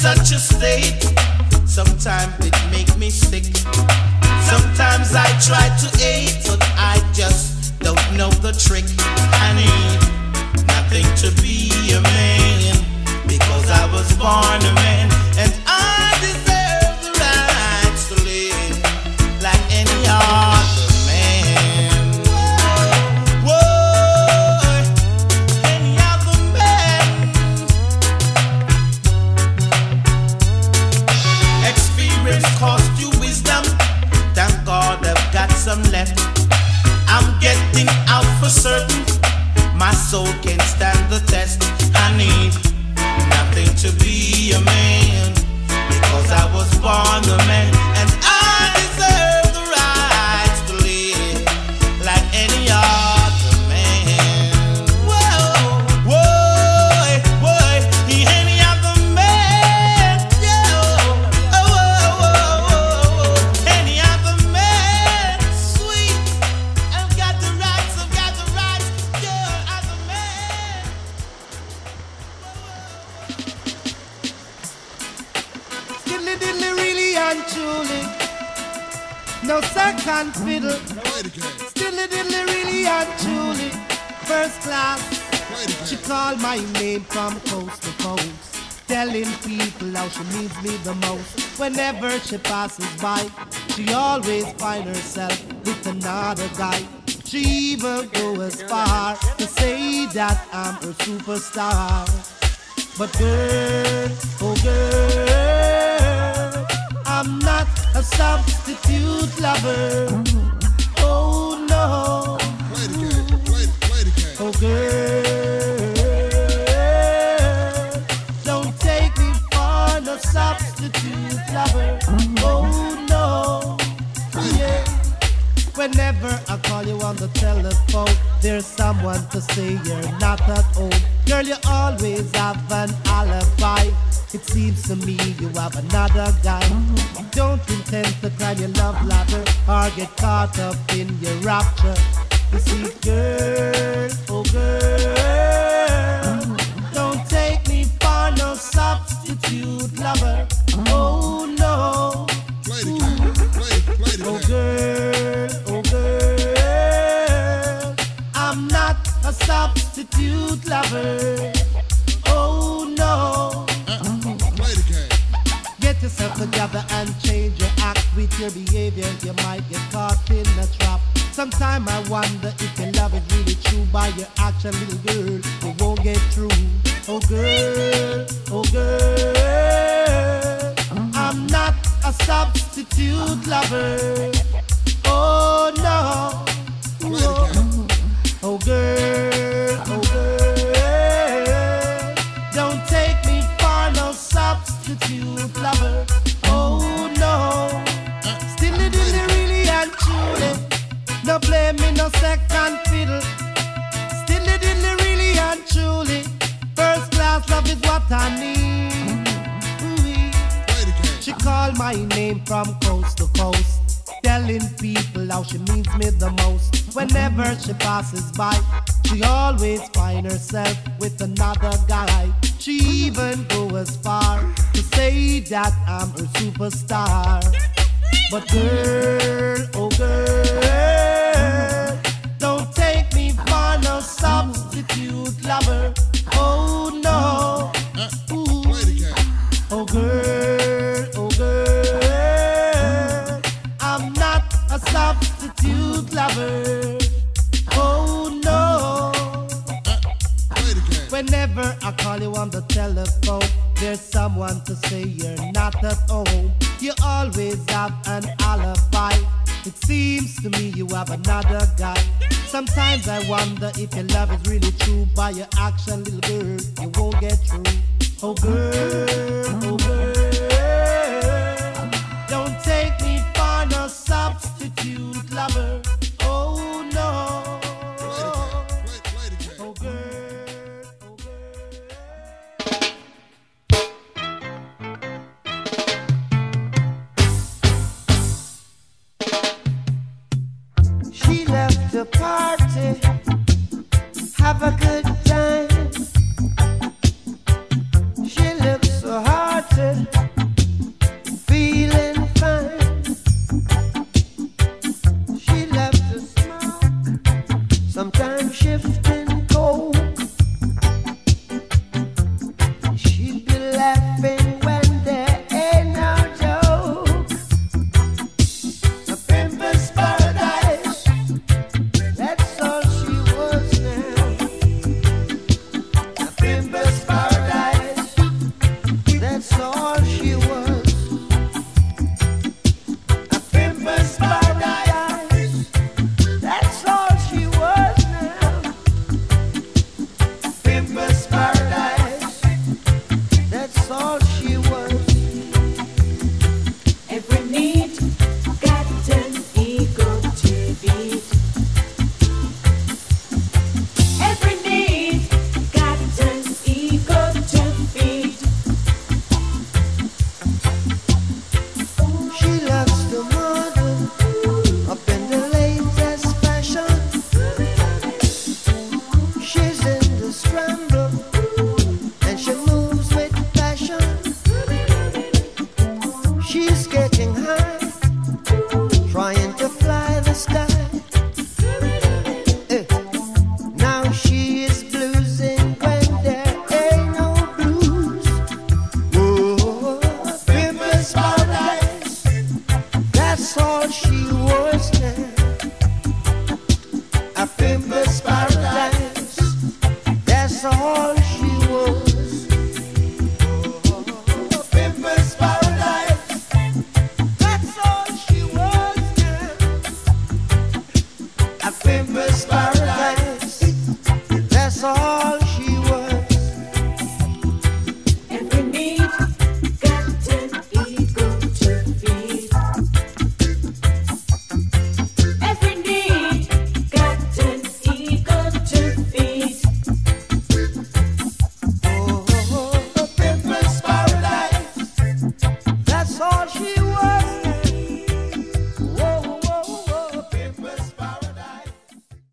such a state. Sometimes it make me sick. Sometimes I try to hate, but I just don't know the trick. I need nothing to be a man, because I was born a man, and I deserve the rights to live like any other man. Whoa, any other man. Experience cost you wisdom. Thank God I've got some left. I'm getting out for certain. My soul can stand the test. I need nothing to be a man, because I was born a man, and I deserve the rights to live like any other man. Whoa, whoa, whoa, any other man. Yeah, oh, oh, oh, any other man. Sweet, I've got the rights, yeah, other man. Diddly diddly really and truly, no second fiddle. Diddly diddly really and truly, first class. She called my name from coast to coast, telling people how she needs me the most. Whenever she passes by, she always finds herself with another guy. She even goes as far to say that I'm her superstar. But girl, oh girl, I'm not a substitute lover. Oh no. Oh girl, don't take me for no substitute lover. Oh no. Yeah. Whenever I call you on the telephone, there's someone to say you're not at home. Girl, you always have an alibi. It seems to me you have another guy. You don't intend to climb your love ladder or get caught up in your rapture. You see, girl, oh girl, don't take me for no substitute lover. Oh no. Oh girl, oh girl, I'm not a substitute lover. Oh no. Get yourself together and change your act. With your behavior you might get caught in a trap. Sometimes I wonder if your love is really true. By your action, little girl, you won't get through. Oh girl, oh girl, I'm not a substitute lover. Oh no. Oh, oh girl, oh girl, don't take me for no substitute lover. Oh no. Still really and truly, no play me no second fiddle. Still really and truly, first class love is what I need. Ooh-wee. She called my name from coast to coast, telling people how she means me the most. Whenever she passes by, she always finds herself with another guy. She even goes as far to say that I'm her superstar. But girl, oh girl, don't take me for no substitute lover. Oh no. Ooh. Oh girl, oh girl, I'm not a substitute lover. Oh no. Whenever I call you on the telephone, there's someone to say you're not at home. You always have an alibi. It seems to me you have another guy. Sometimes I wonder if your love is really true. By your action, little girl, you won't get through. Oh girl, oh girl, don't take me for no substitute lover. Oh no. Oh girl, oh girl. She left the party, have a good time. She left That's all she was. A pimp's paradise. That's all she was, girl. A pimp's paradise. That's all.